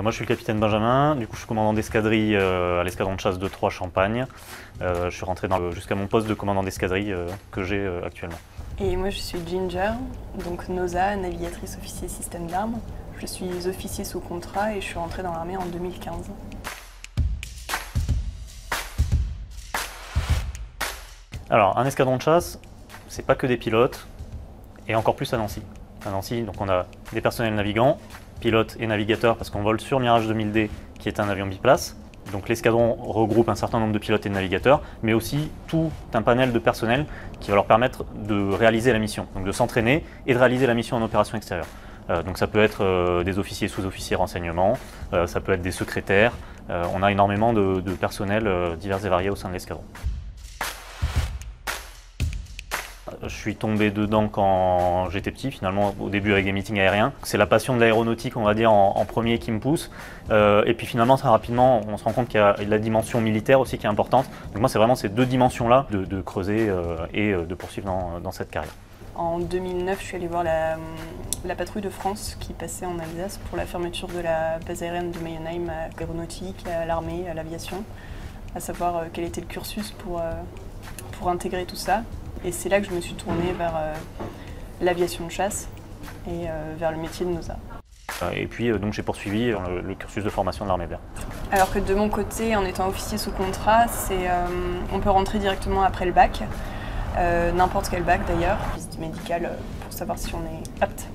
Moi je suis le capitaine Benjamin, du coup je suis commandant d'escadrille à l'escadron de chasse de Troyes Champagne. Je suis rentré jusqu'à mon poste de commandant d'escadrille que j'ai actuellement. Et moi je suis Ginger, donc NOSA, navigatrice officier système d'armes. Je suis officier sous contrat et je suis rentrée dans l'armée en 2015. Alors un escadron de chasse, c'est pas que des pilotes, et encore plus à Nancy. À Nancy, donc on a des personnels navigants, pilotes et navigateurs parce qu'on vole sur Mirage 2000D qui est un avion biplace. Donc l'escadron regroupe un certain nombre de pilotes et de navigateurs, mais aussi tout un panel de personnel qui va leur permettre de réaliser la mission, donc de s'entraîner et de réaliser la mission en opération extérieure. Donc ça peut être des officiers, sous-officiers renseignements, ça peut être des secrétaires, on a énormément de personnel divers et variés au sein de l'escadron. Je suis tombé dedans quand j'étais petit, finalement, au début avec des meetings aériens. C'est la passion de l'aéronautique, on va dire, en premier qui me pousse. Et puis finalement, très rapidement, on se rend compte qu'il y a la dimension militaire aussi qui est importante. Donc moi, c'est vraiment ces deux dimensions-là de creuser et de poursuivre dans cette carrière. En 2009, je suis allée voir la patrouille de France qui passait en Alsace pour la fermeture de la base aérienne de Mayennheim à l'aéronautique, à l'armée, à l'aviation, à savoir quel était le cursus pour intégrer tout ça. Et c'est là que je me suis tournée vers l'aviation de chasse et vers le métier de NOSA. Et puis donc j'ai poursuivi le cursus de formation de l'armée de l'air. Alors que de mon côté, en étant officier sous contrat, on peut rentrer directement après le bac, n'importe quel bac d'ailleurs, visite médicale pour savoir si on est apte.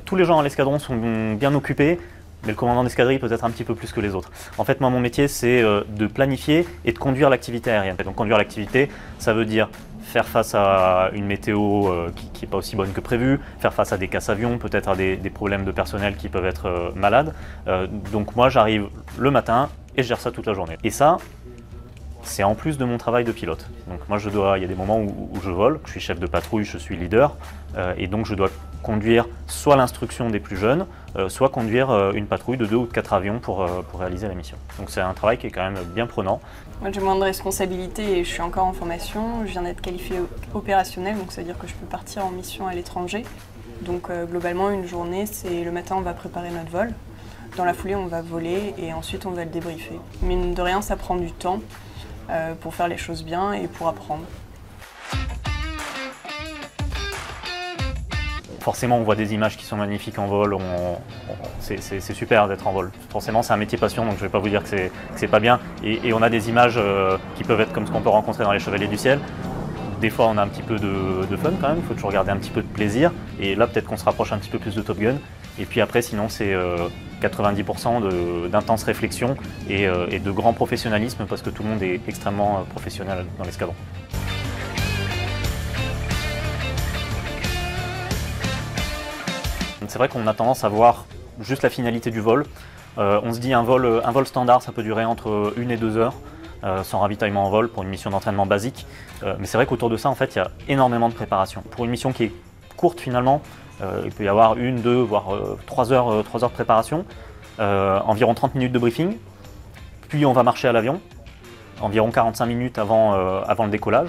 Tous les gens à l'escadron sont bien occupés, mais le commandant d'escadrille peut-être un petit peu plus que les autres. En fait, moi, mon métier, c'est de planifier et de conduire l'activité aérienne. Donc conduire l'activité, ça veut dire faire face à une météo qui n'est pas aussi bonne que prévu, faire face à des casses-avions, peut-être à des problèmes de personnel qui peuvent être malades. Donc moi, j'arrive le matin et je gère ça toute la journée. Et ça, c'est en plus de mon travail de pilote. Donc moi, il y a des moments où je vole, je suis chef de patrouille, je suis leader, et donc je dois conduire soit l'instruction des plus jeunes, soit conduire une patrouille de 2 ou de 4 avions pour réaliser la mission. Donc c'est un travail qui est quand même bien prenant. Moi j'ai moins de responsabilités et je suis encore en formation. Je viens d'être qualifiée opérationnelle, donc ça veut dire que je peux partir en mission à l'étranger. Donc globalement, une journée, c'est le matin on va préparer notre vol. Dans la foulée, on va voler et ensuite on va le débriefer. Mine de rien, ça prend du temps pour faire les choses bien et pour apprendre. Forcément, on voit des images qui sont magnifiques en vol, c'est super d'être en vol. Forcément, c'est un métier passion, donc je ne vais pas vous dire que c'est pas bien. Et on a des images qui peuvent être comme ce qu'on peut rencontrer dans les Chevaliers du Ciel. Des fois, on a un petit peu de fun quand même, il faut toujours garder un petit peu de plaisir. Et là, peut-être qu'on se rapproche un petit peu plus de Top Gun. Et puis après, sinon, c'est 90% d'intense réflexion et de grand professionnalisme parce que tout le monde est extrêmement professionnel dans l'escadron. C'est vrai qu'on a tendance à voir juste la finalité du vol. On se dit un vol standard, ça peut durer entre 1 et 2 heures sans ravitaillement en vol pour une mission d'entraînement basique. Mais c'est vrai qu'autour de ça, en fait, il y a énormément de préparation. Pour une mission qui est courte finalement, il peut y avoir 1, 2, voire 3 heures de préparation, environ 30 minutes de briefing, puis on va marcher à l'avion, environ 45 minutes avant le décollage.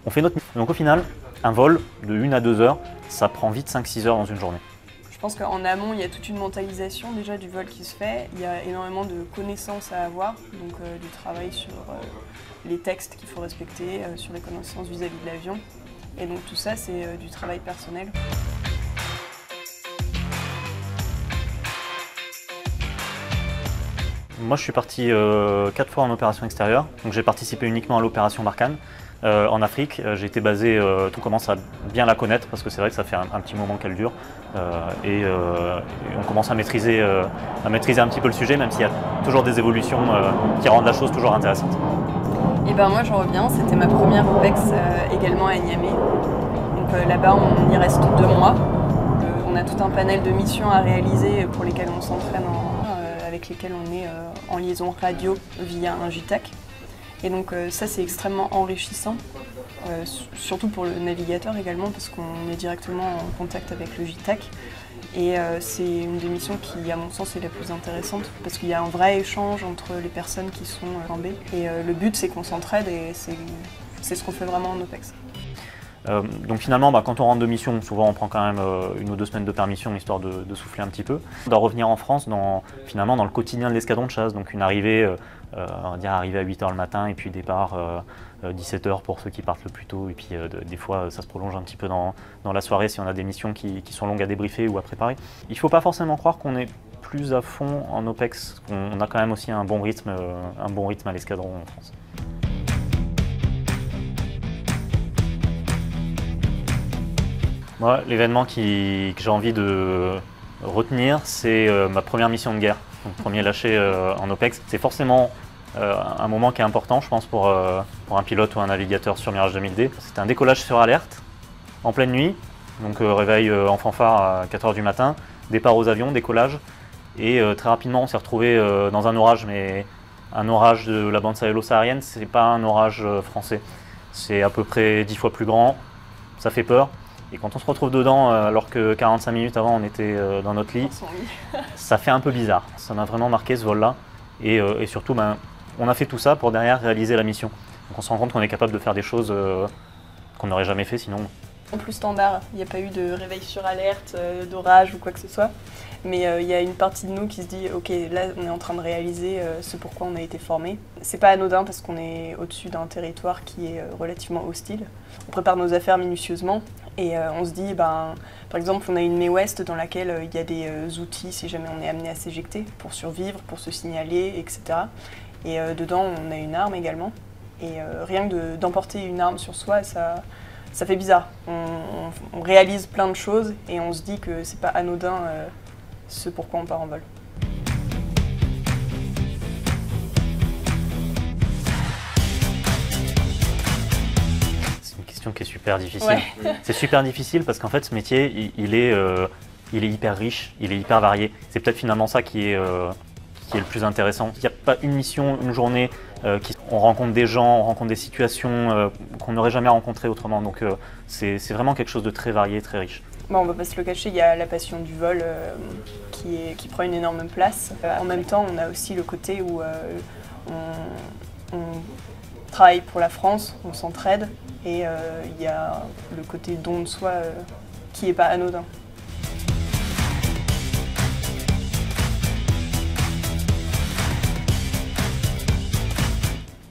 On fait notre mission. Donc au final, un vol de 1 à 2 heures, ça prend vite 5-6 heures dans une journée. Je pense qu'en amont, il y a toute une mentalisation déjà du vol qui se fait. Il y a énormément de connaissances à avoir, donc du travail sur les textes qu'il faut respecter, sur les connaissances vis-à-vis de l'avion. Et donc tout ça, c'est du travail personnel. Moi, je suis parti 4 fois en opération extérieure. Donc j'ai participé uniquement à l'opération Barkhane. En Afrique, j'ai été basé, tout commence à bien la connaître parce que c'est vrai que ça fait un petit moment qu'elle dure et on commence à maîtriser un petit peu le sujet, même s'il y a toujours des évolutions qui rendent la chose toujours intéressante. Et ben moi je reviens, c'était ma première OPEX également à Niamey. Donc là-bas on y reste 2 mois. On a tout un panel de missions à réaliser pour lesquelles on s'entraîne, avec lesquelles on est en liaison radio via un JTAC. Et donc ça c'est extrêmement enrichissant, surtout pour le navigateur également parce qu'on est directement en contact avec le JTAC. Et c'est une des missions qui à mon sens est la plus intéressante parce qu'il y a un vrai échange entre les personnes qui sont en B. Et le but c'est qu'on s'entraide et c'est ce qu'on fait vraiment en OPEX. Donc finalement, quand on rentre de mission, souvent on prend quand même 1 ou 2 semaines de permission histoire de souffler un petit peu. On doit revenir en France finalement dans le quotidien de l'escadron de chasse, donc une arrivée, on va dire arrivée à 8 h le matin et puis départ 17 h pour ceux qui partent le plus tôt, et puis des fois ça se prolonge un petit peu dans la soirée si on a des missions qui sont longues à débriefer ou à préparer. Il ne faut pas forcément croire qu'on est plus à fond en OPEX, on a quand même aussi un bon rythme à l'escadron en France. Moi, l'événement que j'ai envie de retenir, c'est ma première mission de guerre, donc premier lâché en OPEX. C'est forcément un moment qui est important, je pense, pour un pilote ou un navigateur sur Mirage 2000D. C'était un décollage sur alerte, en pleine nuit, donc réveil en fanfare à 4 h du matin, départ aux avions, décollage, et très rapidement on s'est retrouvé dans un orage, mais un orage de la bande sahélo-saharienne, c'est pas un orage français. C'est à peu près 10 fois plus grand, ça fait peur. Et quand on se retrouve dedans, alors que 45 minutes avant on était dans notre lit, ça fait un peu bizarre. Ça m'a vraiment marqué ce vol-là. Et surtout, on a fait tout ça pour derrière réaliser la mission. Donc on se rend compte qu'on est capable de faire des choses qu'on n'aurait jamais fait sinon. En plus standard, il n'y a pas eu de réveil sur alerte, d'orage ou quoi que ce soit. Mais il y a une partie de nous qui se dit « Ok, là on est en train de réaliser ce pourquoi on a été formé ». C'est pas anodin parce qu'on est au-dessus d'un territoire qui est relativement hostile. On prépare nos affaires minutieusement et on se dit, par exemple, on a une Mae West dans laquelle il y a des outils si jamais on est amené à s'éjecter pour survivre, pour se signaler, etc. Et dedans, on a une arme également. Et rien que d'emporter une arme sur soi, ça fait bizarre. On réalise plein de choses et on se dit que c'est pas anodin ce pourquoi on part en vol. C'est une question qui est super difficile. Ouais. C'est super difficile parce qu'en fait ce métier il est hyper riche, il est hyper varié. C'est peut-être finalement ça qui est le plus intéressant. Il n'y a pas une mission, une journée, on rencontre des gens, on rencontre des situations qu'on n'aurait jamais rencontrées autrement. Donc c'est vraiment quelque chose de très varié, très riche. On ne va pas se le cacher, il y a la passion du vol qui prend une énorme place. En même temps, on a aussi le côté où on travaille pour la France, on s'entraide et il y a le côté don de soi qui n'est pas anodin.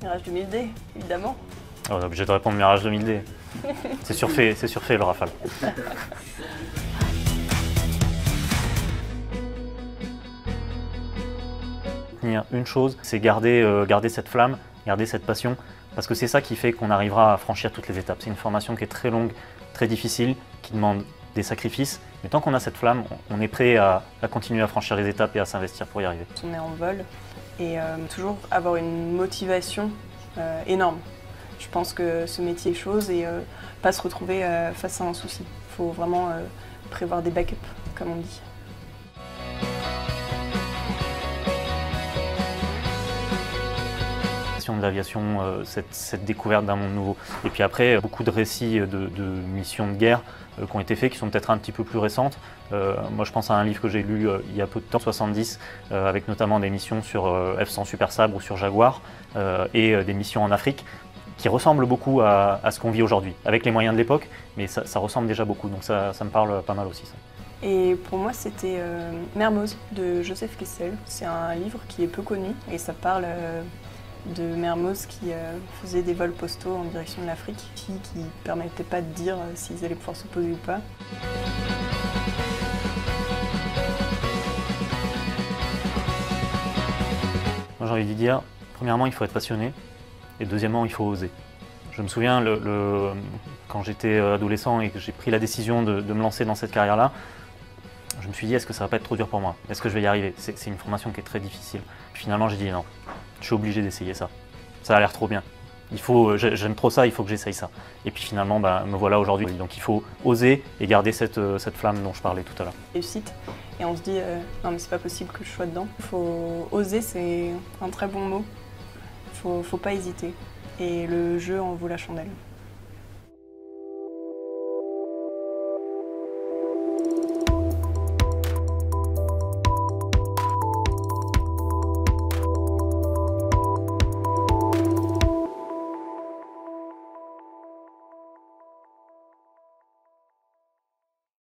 Mirage 2000D, évidemment. On est obligé de répondre Mirage 2000D. C'est surfait le Rafale. Une chose, c'est garder cette flamme, garder cette passion, parce que c'est ça qui fait qu'on arrivera à franchir toutes les étapes. C'est une formation qui est très longue, très difficile, qui demande des sacrifices, mais tant qu'on a cette flamme, on est prêt à continuer à franchir les étapes et à s'investir pour y arriver. On est en vol et toujours avoir une motivation énorme. Je pense que ce métier est chose et pas se retrouver face à un souci. Il faut vraiment prévoir des backups, comme on dit. De l'aviation, cette découverte d'un monde nouveau. Et puis après, beaucoup de récits de missions de guerre qui ont été faits, qui sont peut-être un petit peu plus récentes. Moi, je pense à un livre que j'ai lu il y a peu de temps, 70, avec notamment des missions sur F-100 Super Sabre ou sur Jaguar, et des missions en Afrique, qui ressemblent beaucoup à ce qu'on vit aujourd'hui, avec les moyens de l'époque, mais ça ressemble déjà beaucoup, donc ça me parle pas mal aussi. Ça. Et pour moi, c'était Mermoz de Joseph Kessel. C'est un livre qui est peu connu et ça parle de Mermoz qui faisait des vols postaux en direction de l'Afrique, qui ne permettaient pas de dire s'ils allaient pouvoir se poser ou pas. Moi j'ai envie de dire, premièrement il faut être passionné, et deuxièmement il faut oser. Je me souviens quand j'étais adolescent et que j'ai pris la décision de me lancer dans cette carrière-là, je me suis dit est-ce que ça va pas être trop dur pour moi? Est-ce que je vais y arriver? C'est une formation qui est très difficile. Puis finalement j'ai dit non. Je suis obligé d'essayer ça. Ça a l'air trop bien. J'aime trop ça, il faut que j'essaye ça. Et puis finalement, me voilà aujourd'hui. Donc il faut oser et garder cette flamme dont je parlais tout à l'heure. Réussite. Et on se dit, non mais c'est pas possible que je sois dedans. Il faut oser, c'est un très bon mot. Faut pas hésiter. Et le jeu en vaut la chandelle.